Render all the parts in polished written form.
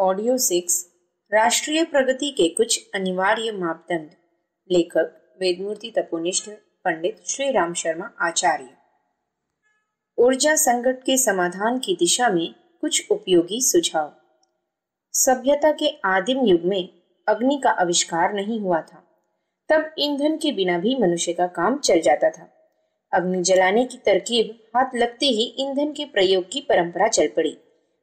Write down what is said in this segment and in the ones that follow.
Audio 6 राष्ट्रीय प्रगति के कुछ अनिवार्य मापदंड। लेखक वेदमूर्ति तपोनिष्ठ पंडित श्री राम शर्मा आचार्य। ऊर्जा संकट के समाधान की दिशा में कुछ उपयोगी सुझाव। सभ्यता के आदिम युग में अग्नि का आविष्कार नहीं हुआ था, तब ईंधन के बिना भी मनुष्य का काम चल जाता था। अग्नि जलाने की तरकीब हाथ लगते ही ईंधन के प्रयोग की परंपरा चल पड़ी।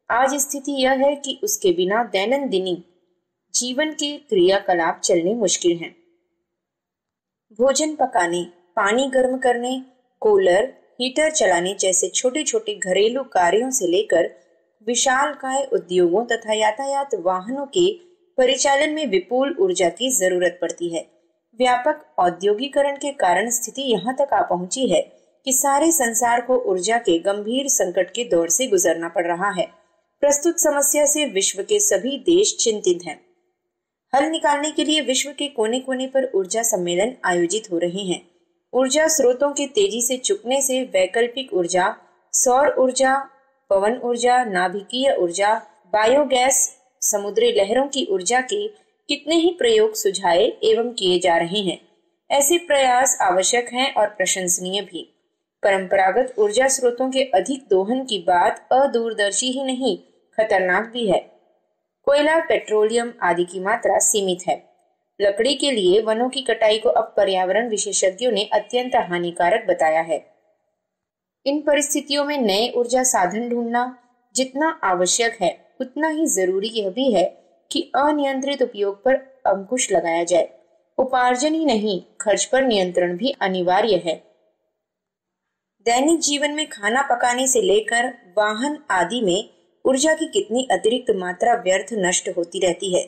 आज स्थिति यह है कि उसके बिना दैनंदिनी जीवन के क्रियाकलाप चलने मुश्किल हैं। भोजन पकाने, पानी गर्म करने, कूलर, हीटर चलाने जैसे छोटे छोटे घरेलू कार्यों से लेकर विशालकाय उद्योगों तथा यातायात वाहनों के परिचालन में विपुल ऊर्जा की जरूरत पड़ती है। व्यापक औद्योगिकरण के कारण स्थिति यहाँ तक आ पहुंची है कि सारे संसार को ऊर्जा के गंभीर संकट के दौर से गुजरना पड़ रहा है। प्रस्तुत समस्या से विश्व के सभी देश चिंतित हैं। हल निकालने के लिए विश्व के कोने कोने पर ऊर्जा सम्मेलन आयोजित हो रहे हैं। ऊर्जा स्रोतों के तेजी से चुकने से वैकल्पिक ऊर्जा, सौर ऊर्जा, पवन ऊर्जा, नाभिकीय ऊर्जा, बायोगैस, समुद्री लहरों की ऊर्जा के कितने ही प्रयोग सुझाए एवं किए जा रहे हैं। ऐसे प्रयास आवश्यक हैं और प्रशंसनीय भी। परंपरागत ऊर्जा स्रोतों के अधिक दोहन की बात अदूरदर्शी ही नहीं, खतरनाक भी है। कोयला, पेट्रोलियम आदि की मात्रा सीमित है। लकड़ी के लिए वनों की कटाई को अब पर्यावरण विशेषज्ञों ने अत्यंत हानिकारक बताया है। इन परिस्थितियों में नए ऊर्जा साधन ढूंढना जितना आवश्यक है, उतना ही जरूरी यह भी है कि अनियंत्रित उपयोग पर अंकुश लगाया जाए। उपार्जन ही नहीं, खर्च पर नियंत्रण भी अनिवार्य है। दैनिक जीवन में खाना पकाने से लेकर वाहन आदि में ऊर्जा की कितनी अतिरिक्त मात्रा व्यर्थ नष्ट होती रहती है।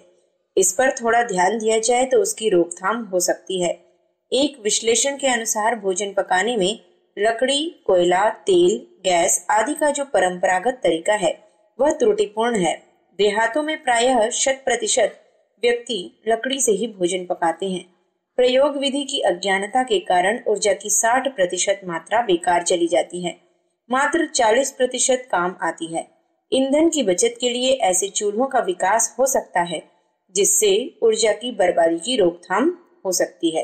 इस पर थोड़ा ध्यान दिया जाए तो उसकी रोकथाम हो सकती है। एक विश्लेषण के अनुसार भोजन पकाने में लकड़ी, कोयला, तेल, गैस आदि का जो परंपरागत तरीका है वह त्रुटिपूर्ण है। देहातों में प्रायः 100% व्यक्ति लकड़ी से ही भोजन पकाते हैं। प्रयोग विधि की अज्ञानता के कारण ऊर्जा की 60% मात्रा बेकार चली जाती है, मात्र 40% काम आती है। ईंधन की बचत के लिए ऐसे चूल्हों का विकास हो सकता है जिससे ऊर्जा की बर्बादी की रोकथाम हो सकती है।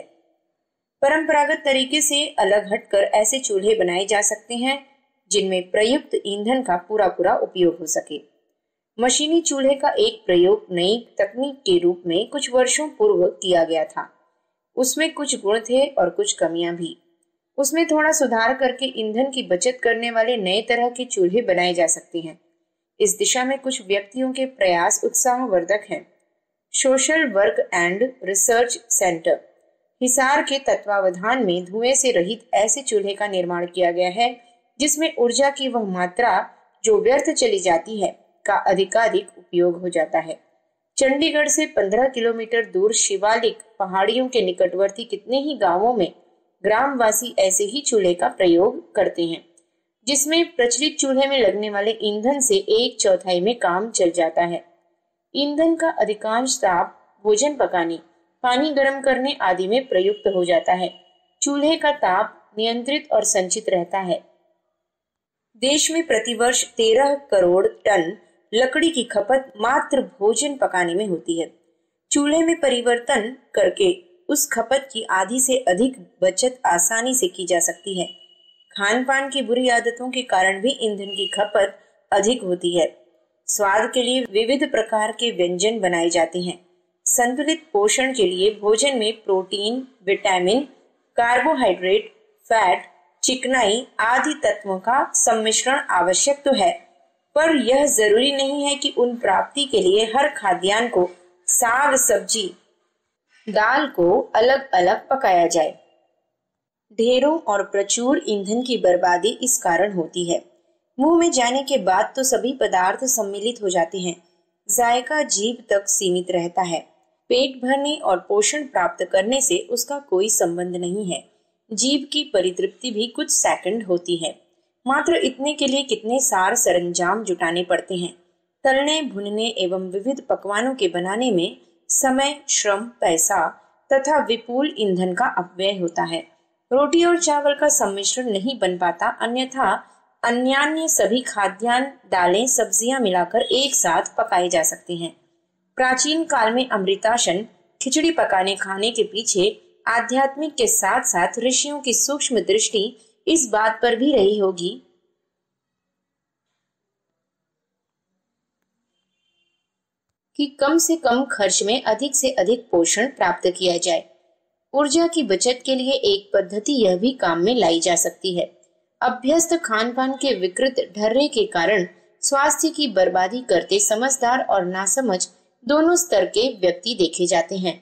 परंपरागत तरीके से अलग हटकर ऐसे चूल्हे बनाए जा सकते हैं जिनमें प्रयुक्त ईंधन का पूरा उपयोग हो सके। मशीनी चूल्हे का एक प्रयोग नई तकनीक के रूप में कुछ वर्षों पूर्व किया गया था। उसमें कुछ गुण थे और कुछ कमियां भी। उसमें थोड़ा सुधार करके ईंधन की बचत करने वाले नए तरह के चूल्हे बनाए जा सकते हैं। इस दिशा में कुछ व्यक्तियों के प्रयास उत्साहवर्धक हैं। Social work and research centre Hisar के तत्वावधान में धुएं से रहित ऐसे चूल्हे का निर्माण किया गया है जिसमें ऊर्जा की वह मात्रा जो व्यर्थ चली जाती है का अधिकाधिक उपयोग हो जाता है। चंडीगढ़ से 15 किलोमीटर दूर शिवालिक पहाड़ियों के निकटवर्ती कितने ही गांवों में ग्रामवासी ऐसे ही चूल्हे का प्रयोग करते हैं, जिसमें प्रचलित चूल्हे में लगने वाले ईंधन से 1/4 में काम चल जाता है। ईंधन का अधिकांश ताप भोजन पकाने, पानी गर्म करने आदि में प्रयुक्त हो जाता है। चूल्हे का ताप नियंत्रित और संचित रहता है। देश में प्रतिवर्ष 13 करोड़ टन लकड़ी की खपत मात्र भोजन पकाने में होती है। चूल्हे में परिवर्तन करके उस खपत की आधी से अधिक बचत आसानी से की जा सकती है। खान पान की बुरी आदतों के कारण भी ईंधन की खपत अधिक होती है। स्वाद के लिए विविध प्रकार के व्यंजन बनाए जाते हैं। संतुलित पोषण के लिए भोजन में प्रोटीन, विटामिन, कार्बोहाइड्रेट, फैट, चिकनाई आदि तत्वों का सम्मिश्रण आवश्यक तो है, पर यह जरूरी नहीं है कि उन प्राप्ति के लिए हर खाद्यान्न को साग, सब्जी, दाल को अलग अलग पकाया जाए। ढेरों और प्रचुर ईंधन की बर्बादी इस कारण होती है। मुंह में जाने के बाद तो सभी पदार्थ सम्मिलित हो जाते हैं। जायका जीभ तक सीमित रहता है। पेट भरने और पोषण प्राप्त करने से उसका कोई संबंध नहीं है। जीभ की परितृप्ति भी कुछ सेकंड होती है। मात्र इतने के लिए कितने सार सरंजाम जुटाने पड़ते हैं। तलने, भुनने एवं विविध पकवानों के बनाने में समय, श्रम, पैसा तथा विपुल ईंधन का अपव्यय होता है। रोटी और चावल का सम्मिश्रण नहीं बन पाता, अन्यथा अन्यान्य सभी खाद्यान्न, दालें, सब्जियां मिलाकर एक साथ पकाए जा सकते हैं। प्राचीन काल में अमृतासन खिचड़ी पकाने खाने के पीछे आध्यात्मिक के साथ साथ ऋषियों की सूक्ष्म दृष्टि इस बात पर भी रही होगी कि कम से कम खर्च में अधिक से अधिक पोषण प्राप्त किया जाए। ऊर्जा की बचत के लिए एक पद्धति यह भी काम में लाई जा सकती है। अभ्यस्त खान पान के विकृत ढर्रे के कारण स्वास्थ्य की बर्बादी करते समझदार और नासमझ दोनों स्तर के व्यक्ति देखे जाते हैं।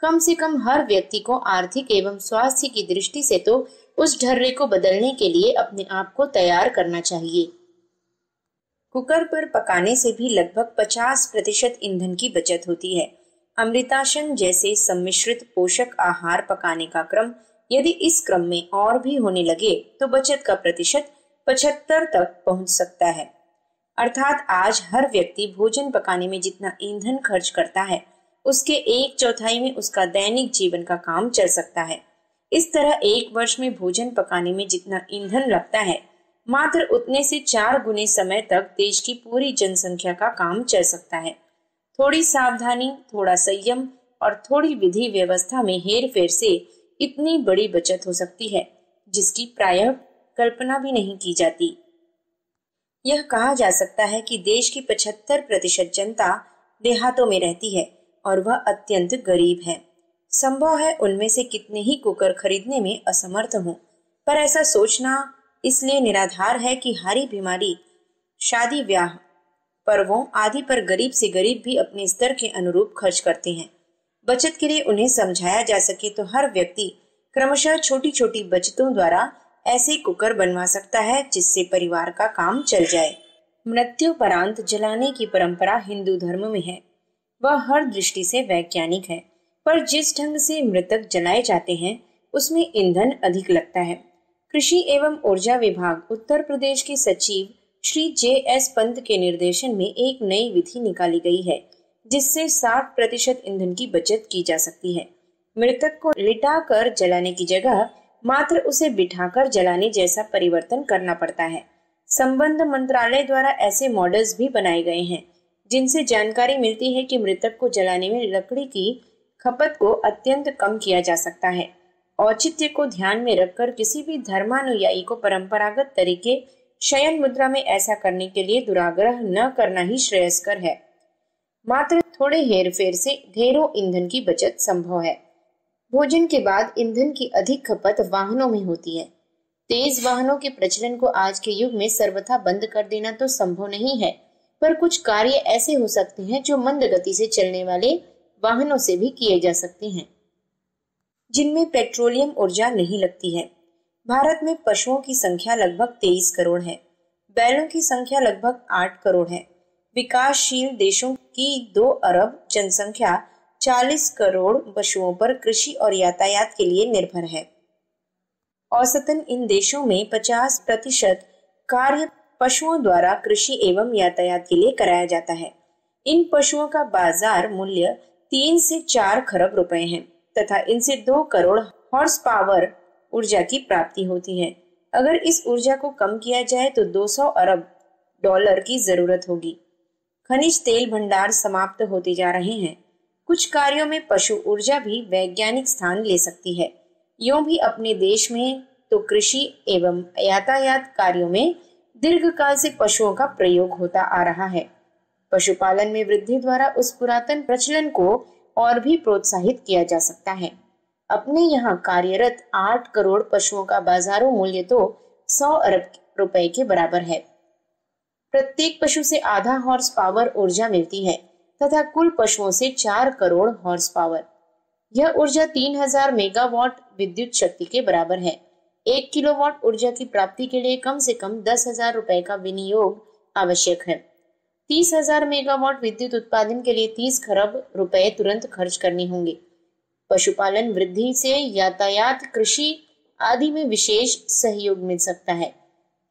कम से कम हर व्यक्ति को आर्थिक एवं स्वास्थ्य की दृष्टि से तो उस ढर्रे को बदलने के लिए अपने आप को तैयार करना चाहिए। कुकर पर पकाने से भी लगभग 50% ईंधन की बचत होती है। अमृतासन जैसे सम्मिश्रित पोषक आहार पकाने का क्रम यदि इस क्रम में और भी होने लगे तो बचत का प्रतिशत 75 तक पहुंच सकता है। अर्थात आज हर व्यक्ति भोजन पकाने में जितना ईंधन खर्च करता है उसके 1/4 में उसका दैनिक जीवन का काम चल सकता है। इस तरह एक वर्ष में भोजन पकाने में जितना ईंधन लगता है मात्र उतने से 4 गुने समय तक देश की पूरी जनसंख्या का काम चल सकता है। थोड़ी सावधानी, थोड़ा संयम और थोड़ी विधि व्यवस्था में हेर फेर से इतनी बड़ी बचत हो सकती है जिसकी प्रायः कल्पना भी नहीं की जाती। यह कहा जा सकता है कि देश की 75% जनता देहातों में रहती है और वह अत्यंत गरीब है। संभव है उनमें से कितने ही कुकर खरीदने में असमर्थ हों, पर ऐसा सोचना इसलिए निराधार है कि हारी बीमारी, शादी ब्याह, पर्वों आदि पर गरीब से गरीब भी अपने स्तर के अनुरूप खर्च करते हैं। बचत के लिए उन्हें समझाया जा सके तो हर व्यक्ति क्रमशः छोटी छोटी बचतों द्वारा ऐसे कुकर बनवा सकता है जिससे परिवार का काम चल जाए। मृत्युपरांत जलाने की परंपरा हिंदू धर्म में है। वह हर दृष्टि से वैज्ञानिक है, पर जिस ढंग से मृतक जलाए जाते हैं उसमें ईंधन अधिक लगता है। कृषि एवं ऊर्जा विभाग उत्तर प्रदेश के सचिव श्री J.S. पंत के निर्देशन में एक नई विधि निकाली गई है जिससे 60% ईंधन की बचत की जा सकती है। मृतक को लिटाकर जलाने की जगह मात्र उसे बिठाकर जलाने जैसा परिवर्तन करना पड़ता है। संबंध मंत्रालय द्वारा ऐसे मॉडल्स भी बनाए गए हैं जिनसे जानकारी मिलती है कि मृतक को जलाने में लकड़ी की खपत को अत्यंत कम किया जा सकता है। औचित्य को ध्यान में रखकर किसी भी धर्मानुयायी को परंपरागत तरीके शयन मुद्रा में ऐसा करने के लिए दुराग्रह न करना ही श्रेयस्कर है। मात्र थोड़े हेरफेर से ढेरों ईंधन की बचत संभव है। भोजन के बाद ईंधन की अधिक खपत वाहनों में होती है। तेज वाहनों के प्रचलन को आज के युग में सर्वथा बंद कर देना तो संभव नहीं है, पर कुछ कार्य ऐसे हो सकते हैं जो मंद गति से चलने वाले वाहनों से भी किए जा सकते हैं, जिनमें पेट्रोलियम ऊर्जा नहीं लगती है। भारत में पशुओं की संख्या लगभग 23 करोड़ है। बैलों की संख्या लगभग 8 करोड़ है। विकासशील देशों की 2 अरब जनसंख्या 40 करोड़ पशुओं पर कृषि और यातायात के लिए निर्भर है। औसतन इन देशों में 50% कार्य पशुओं द्वारा कृषि एवं यातायात के लिए कराया जाता है। इन पशुओं का बाजार मूल्य 3 से 4 खरब रुपए है तथा इनसे 2 करोड़ हॉर्स पावर ऊर्जा की प्राप्ति होती है। अगर इस ऊर्जा को कम किया जाए तो 200 अरब डॉलर की जरूरत होगी। खनिज तेल भंडार समाप्त होते जा रहे हैं। कुछ कार्यों में पशु ऊर्जा भी वैज्ञानिक स्थान ले सकती है। यूं भी अपने देश में तो कृषि एवं यातायात कार्यों में दीर्घकाल से पशुओं का प्रयोग होता आ रहा है। पशुपालन में वृद्धि द्वारा उस पुरातन प्रचलन को और भी प्रोत्साहित किया जा सकता है। अपने यहाँ कार्यरत 8 करोड़ पशुओं का बाजारों मूल्य तो 100 अरब रुपए के बराबर है। प्रत्येक पशु से आधा हॉर्स पावर ऊर्जा मिलती है तथा कुल पशुओं से 4 करोड़ हॉर्स पावर। यह ऊर्जा 3000 मेगावाट विद्युत शक्ति के बराबर है। 1 किलोवाट ऊर्जा की प्राप्ति के लिए कम से कम 10,000 रुपए का विनियोग आवश्यक है। 30,000 मेगावाट विद्युत उत्पादन के लिए 30 खरब रुपए तुरंत खर्च करने होंगे। पशुपालन वृद्धि से यातायात, कृषि आदि में विशेष सहयोग मिल सकता है।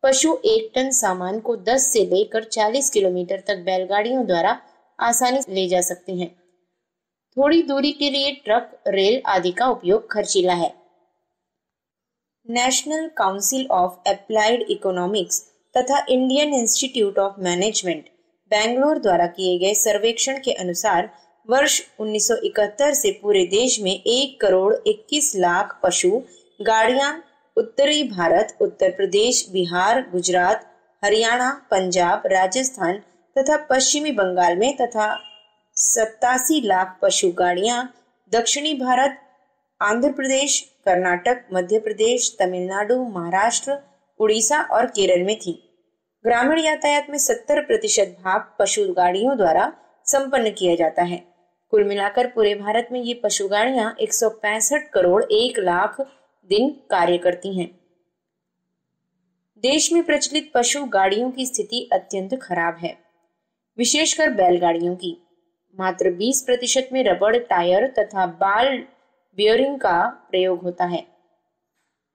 पशु 1 टन सामान को 10 से लेकर 40 किलोमीटर तक बैलगाड़ियों द्वारा आसानी से ले जा सकते हैं। थोड़ी दूरी के लिए ट्रक, रेल आदि का उपयोग खर्चीला है। National council of applied economics तथा Indian institute of management Bangalore द्वारा किए गए सर्वेक्षण के अनुसार वर्ष 1971 से पूरे देश में 1,21,00,000 पशु गाड़ियां उत्तरी भारत, उत्तर प्रदेश, बिहार, गुजरात, हरियाणा, पंजाब, राजस्थान तथा पश्चिमी बंगाल में तथा 87 लाख पशु गाड़ियां दक्षिणी भारत, आंध्र प्रदेश, कर्नाटक, मध्य प्रदेश, तमिलनाडु, महाराष्ट्र, उड़ीसा और केरल में थी। ग्रामीण यातायात में 70% भाग पशु गाड़ियों द्वारा संपन्न किया जाता है। कुल मिलाकर पूरे भारत में ये पशु गाड़ियां 165 करोड़ 1 लाख दिन कार्य करती हैं। देश में प्रचलित पशु गाड़ियों की स्थिति अत्यंत खराब है, विशेषकर बैलगाड़ियों की। मात्र 20% में रबड़ टायर तथा बॉल बियरिंग का प्रयोग होता है।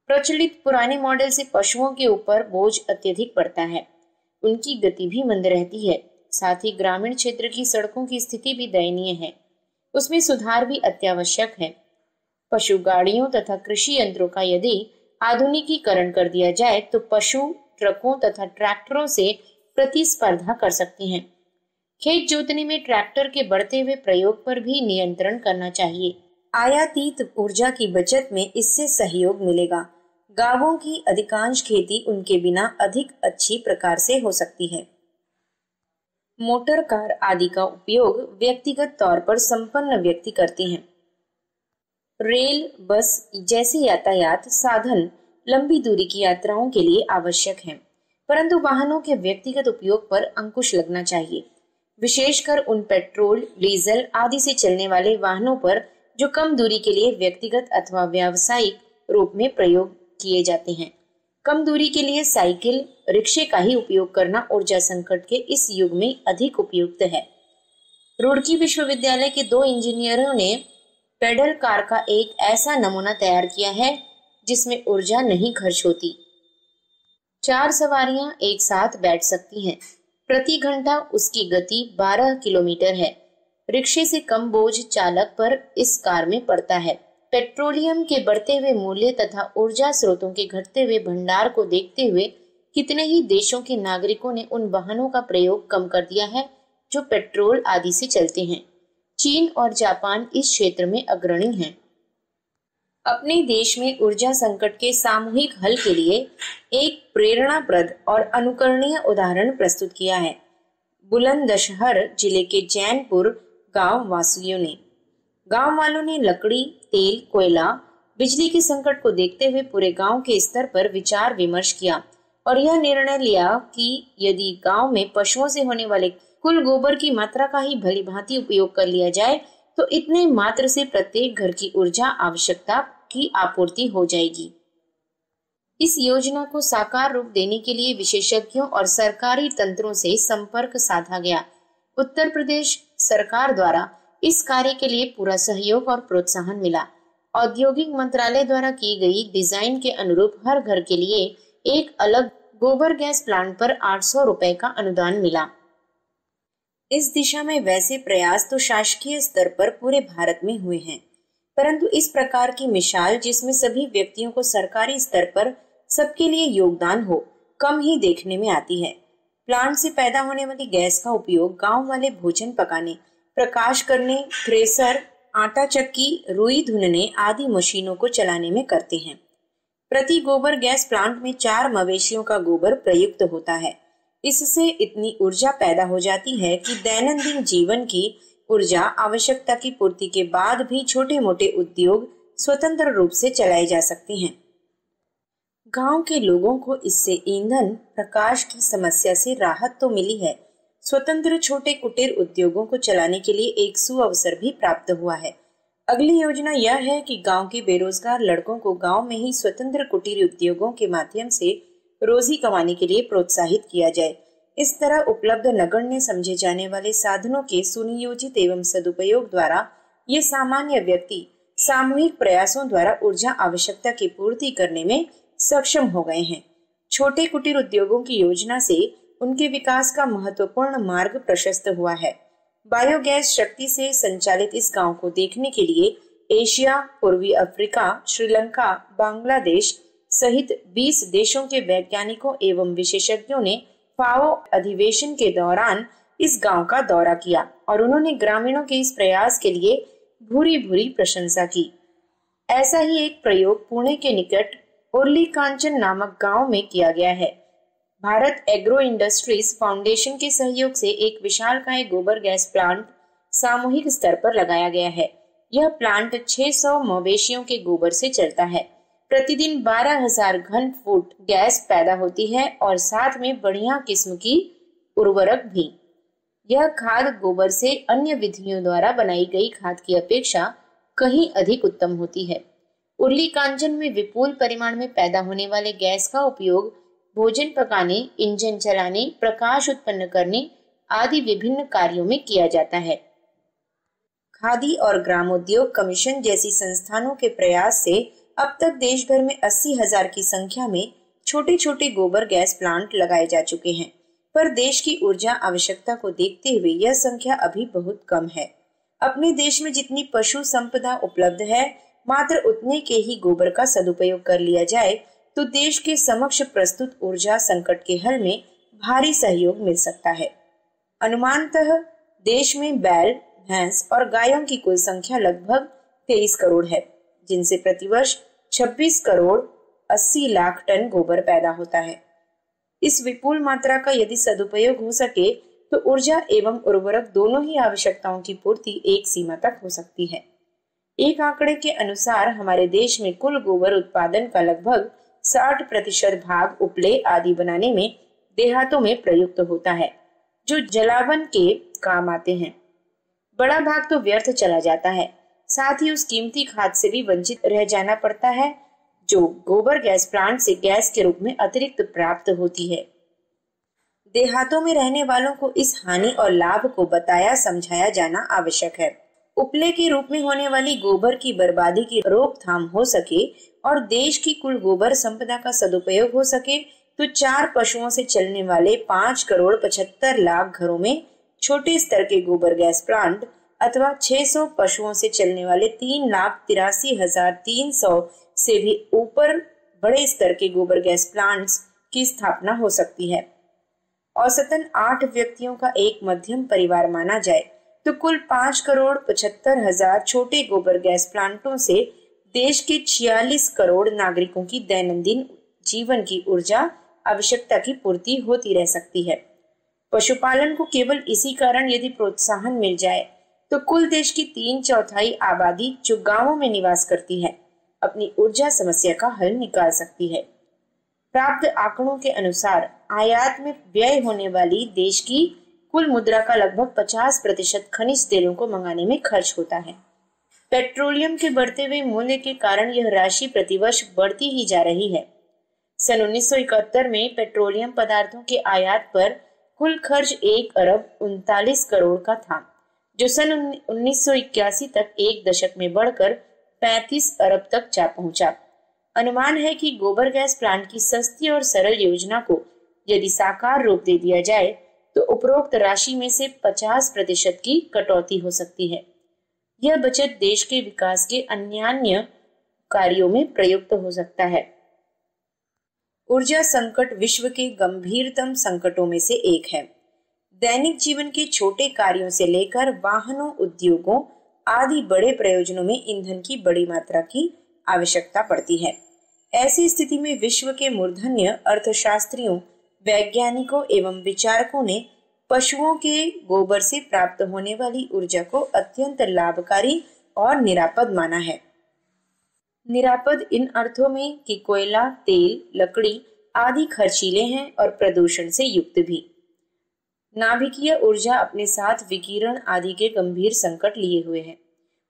प्रचलित पुराने मॉडल से पशुओं के ऊपर बोझ अत्यधिक पड़ता है, उनकी गति भी मंद रहती है। साथ ही ग्रामीण क्षेत्र की सड़कों की स्थिति भी दयनीय है, उसमें सुधार भी अत्यावश्यक है। पशु गाड़ियों तथा कृषि यंत्रों का यदि आधुनिकीकरण कर दिया जाए तो पशु ट्रकों तथा ट्रैक्टरों से प्रतिस्पर्धा कर सकती हैं। खेत जोतने में ट्रैक्टर के बढ़ते हुए प्रयोग पर भी नियंत्रण करना चाहिए। आयातित ऊर्जा की बचत में इससे सहयोग मिलेगा। गांवों की अधिकांश खेती उनके बिना अधिक अच्छी प्रकार से हो सकती है। मोटर कार आदि का उपयोग व्यक्तिगत तौर पर संपन्न व्यक्ति करते हैं। रेल, बस जैसे यातायात साधन लंबी दूरी की यात्राओं के लिए आवश्यक हैं, परंतु वाहनों के व्यक्तिगत उपयोग पर अंकुश लगना चाहिए, विशेषकर उन पेट्रोल, डीजल आदि से चलने वाले वाहनों पर जो कम दूरी के लिए व्यक्तिगत अथवा व्यावसायिक रूप में प्रयोग किए जाते हैं। कम दूरी के लिए साइकिल, रिक्शे का ही उपयोग करना ऊर्जा संकट के इस युग में अधिक उपयुक्त है। रुड़की विश्वविद्यालय के 2 इंजीनियरों ने पेडल कार का एक ऐसा नमूना तैयार किया है जिसमें ऊर्जा नहीं खर्च होती। 4 सवारियां एक साथ बैठ सकती हैं। प्रति घंटा उसकी गति 12 किलोमीटर है। रिक्शे से कम बोझ चालक पर इस कार में पड़ता है। पेट्रोलियम के बढ़ते हुए मूल्य तथा ऊर्जा स्रोतों के घटते हुए भंडार को देखते हुए कितने ही देशों के नागरिकों ने उन वाहनों का प्रयोग कम कर दिया है जो पेट्रोल आदि से चलते हैं। चीन और जापान इस क्षेत्र में अग्रणी हैं। अपने देश में ऊर्जा संकट के सामूहिक हल के लिए एक प्रेरणाप्रद और अनुकरणीय उदाहरण प्रस्तुत किया है बुलंदशहर जिले के जैनपुर गांव वासियों ने। गांव वालों ने लकड़ी, तेल, कोयला, बिजली के संकट को देखते हुए पूरे गांव के स्तर पर विचार विमर्श किया और यह निर्णय लिया कि यदि गांव में पशुओं से होने वाले कुल गोबर की मात्रा का ही भली भांति उपयोग कर लिया जाए तो इतने मात्र से प्रत्येक घर की ऊर्जा आवश्यकता की आपूर्ति हो जाएगी। इस योजना को साकार रूप देने के लिए विशेषज्ञों और सरकारी तंत्रों से संपर्क साधा गया। उत्तर प्रदेश सरकार द्वारा इस कार्य के लिए पूरा सहयोग और प्रोत्साहन मिला। औद्योगिक मंत्रालय द्वारा की गई डिजाइन के अनुरूप हर घर के लिए एक अलग गोबर गैस प्लांट पर 800 रुपए का अनुदान मिला। इस दिशा में वैसे प्रयास तो शासकीय स्तर पर पूरे भारत में हुए हैं, परंतु इस प्रकार की मिसाल जिसमें सभी व्यक्तियों को सरकारी स्तर पर सबके लिए योगदान हो, कम ही देखने में आती है। प्लांट से पैदा होने वाली गैस का उपयोग गांव वाले भोजन पकाने, प्रकाश करने, थ्रेसर, आटा चक्की, रुई धुनने आदि मशीनों को चलाने में करते हैं। प्रति गोबर गैस प्लांट में 4 मवेशियों का गोबर प्रयुक्त होता है। इससे इतनी ऊर्जा पैदा हो जाती है कि दैनंदिन जीवन की ऊर्जा आवश्यकता की पूर्ति के बाद भी छोटे मोटे उद्योग स्वतंत्र रूप से चलाए जा सकते हैं। गांव के लोगों को इससे ईंधन, प्रकाश की समस्या से राहत तो मिली है, स्वतंत्र छोटे कुटीर उद्योगों को चलाने के लिए एक सुअवसर भी प्राप्त हुआ है। अगली योजना यह है कि गांव के बेरोजगार लड़कों को गांव में ही स्वतंत्र कुटीर उद्योगों के माध्यम से रोजी कमाने के लिए प्रोत्साहित किया जाए। इस तरह उपलब्ध नगण्य समझे जाने वाले साधनों के सुनियोजित एवं सदुपयोग द्वारा ये सामान्य व्यक्ति सामूहिक प्रयासों द्वारा ऊर्जा आवश्यकता की पूर्ति करने में सक्षम हो गए हैं। छोटे कुटीर उद्योगों की योजना से उनके विकास का महत्वपूर्ण मार्ग प्रशस्त हुआ है। बायोगैस शक्ति से संचालित इस गांव को देखने के लिए एशिया, पूर्वी अफ्रीका, श्रीलंका, बांग्लादेश सहित 20 देशों के वैज्ञानिकों एवं विशेषज्ञों ने फाओ अधिवेशन के दौरान इस गांव का दौरा किया और उन्होंने ग्रामीणों के इस प्रयास के लिए भूरी भूरी प्रशंसा की। ऐसा ही एक प्रयोग पुणे के निकट उर्ली कांचन नामक गांव में किया गया है। भारत एग्रो इंडस्ट्रीज फाउंडेशन के सहयोग से एक विशालकाय गोबर गैस प्लांट सामूहिक स्तर पर लगाया गया है। यह प्लांट 600 मवेशियों के गोबर से चलता है। प्रतिदिन 12,000 घन फुट गैस पैदा होती है और साथ में बढ़िया किस्म की उर्वरक भी। यह खाद गोबर से अन्य विधियों द्वारा बनाई गई खाद की अपेक्षा कहीं अधिक उत्तम होती है। उर्ली कांचन में विपुल परिमाण में पैदा होने वाले गैस का उपयोग भोजन पकाने, इंजन चलाने, प्रकाश उत्पन्न करने आदि विभिन्न कार्यों में किया जाता है। खादी और ग्रामोद्योग कमीशन जैसी संस्थानों के प्रयास से अब तक देश भर में 80,000 की संख्या में छोटे छोटे गोबर गैस प्लांट लगाए जा चुके हैं, पर देश की ऊर्जा आवश्यकता को देखते हुए यह संख्या अभी बहुत कम है। अपने देश में जितनी पशु संपदा उपलब्ध है, मात्र उतने के ही गोबर का सदुपयोग कर लिया जाए तो देश के समक्ष प्रस्तुत ऊर्जा संकट के हल में भारी सहयोग मिल सकता है। अनुमानतः देश में बैल, भैंस और गायों की कुल संख्या लगभग 23 करोड़ है, जिनसे प्रतिवर्ष 26 करोड़ 80 लाख टन गोबर पैदा होता है। इस विपुल मात्रा का यदि सदुपयोग हो सके तो ऊर्जा एवं उर्वरक दोनों ही आवश्यकताओं की पूर्ति एक सीमा तक हो सकती है। एक आंकड़े के अनुसार हमारे देश में कुल गोबर उत्पादन का लगभग 60% भाग उपले आदि बनाने में देहातों में प्रयुक्त होता है, जो जलावन के काम आते हैं। बड़ा भाग तो व्यर्थ चला जाता है, साथ ही उस कीमती खाद से भी वंचित रह जाना पड़ता है जो गोबर गैस प्लांट से गैस के रूप में अतिरिक्त प्राप्त होती है। देहातों में रहने वालों को इस हानि और लाभ को बताया समझाया जाना आवश्यक है। उपले के रूप में होने वाली गोबर की बर्बादी की रोकथाम हो सके और देश की कुल गोबर संपदा का सदुपयोग हो सके तो 4 पशुओं से चलने वाले 5 करोड़ 75 लाख घरों में छोटे स्तर के गोबर गैस प्लांट अथवा 600 पशुओं से चलने वाले 3,83,300 से भी ऊपर बड़े स्तर के गोबर गैस प्लांट्स की स्थापना हो सकती है। औसतन 8 व्यक्तियों का एक मध्यम परिवार माना जाए तो कुल 5 करोड़ 75,000 छोटे गोबर गैस प्लांटों से देश के 46 करोड़ नागरिकों की दैनंदिन जीवन की ऊर्जा आवश्यकता की पूर्ति होती रह सकती है। पशुपालन को केवल इसी कारण यदि प्रोत्साहन मिल जाए तो कुल देश की 3/4 आबादी जो गांवों में निवास करती है अपनी ऊर्जा समस्या का हल निकाल सकती है। प्राप्त आंकड़ों के अनुसार आयात में व्यय होने वाली देश की कुल मुद्रा का लगभग 50% खनिज तेलों को मंगाने में खर्च होता है। पेट्रोलियम के बढ़ते हुए मूल्य के कारण यह राशि प्रतिवर्ष बढ़ती ही जा रही है। सन 1971 में पेट्रोलियम पदार्थों के आयात पर कुल खर्च 1 अरब 39 करोड़ का था, जो सन 1981 तक एक दशक में बढ़कर 35 अरब तक जा पहुंचा। अनुमान है कि गोबर गैस प्लांट की सस्ती और सरल योजना को यदि साकार रूप दे दिया जाए तो उपरोक्त राशि में से 50% की कटौती हो सकती है। यह बचत देश के विकास के अन्य कार्यों में प्रयुक्त हो सकता है। ऊर्जा संकट विश्व के गंभीरतम संकटों में से एक है। दैनिक जीवन के छोटे कार्यों से लेकर वाहनों, उद्योगों आदि बड़े प्रयोजनों में ईंधन की बड़ी मात्रा की आवश्यकता पड़ती है। ऐसी स्थिति में विश्व के मूर्धन्य अर्थशास्त्रियों, वैज्ञानिकों एवं विचारकों ने पशुओं के गोबर से प्राप्त होने वाली ऊर्जा को अत्यंत लाभकारी और निरापद माना है। निरापद इन अर्थों में कि कोयला, तेल, लकड़ी आदि खर्चीले हैं और प्रदूषण से युक्त भी। नाभिकीय ऊर्जा अपने साथ विकिरण आदि के गंभीर संकट लिए हुए है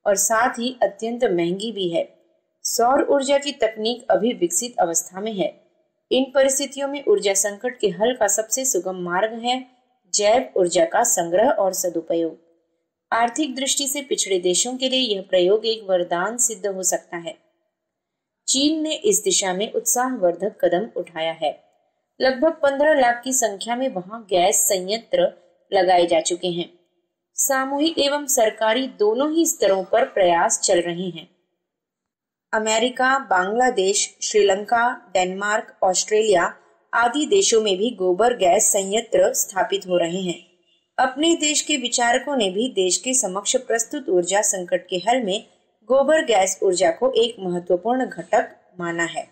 और साथ ही अत्यंत महंगी भी है। सौर ऊर्जा की तकनीक अभी विकसित अवस्था में है। इन परिस्थितियों में ऊर्जा संकट के हल का सबसे सुगम मार्ग है जैव ऊर्जा का संग्रह और सदुपयोग। आर्थिक दृष्टि से पिछड़े देशों के लिए यह प्रयोग एक वरदान सिद्ध हो सकता है। चीन ने इस दिशा में उत्साहवर्धक कदम उठाया है। लगभग 15 लाख की संख्या में वहां गैस संयंत्र लगाए जा चुके हैं। सामूहिक एवं सरकारी दोनों ही स्तरों पर प्रयास चल रहे हैं। America, Bangladesh, Sri Lanka, Denmark, Australia आदि देशों में भी गोबर गैस संयंत्र स्थापित हो रहे हैं। अपने देश के विचारकों ने भी देश के समक्ष प्रस्तुत ऊर्जा संकट के हल में गोबर गैस ऊर्जा को एक महत्वपूर्ण घटक माना है।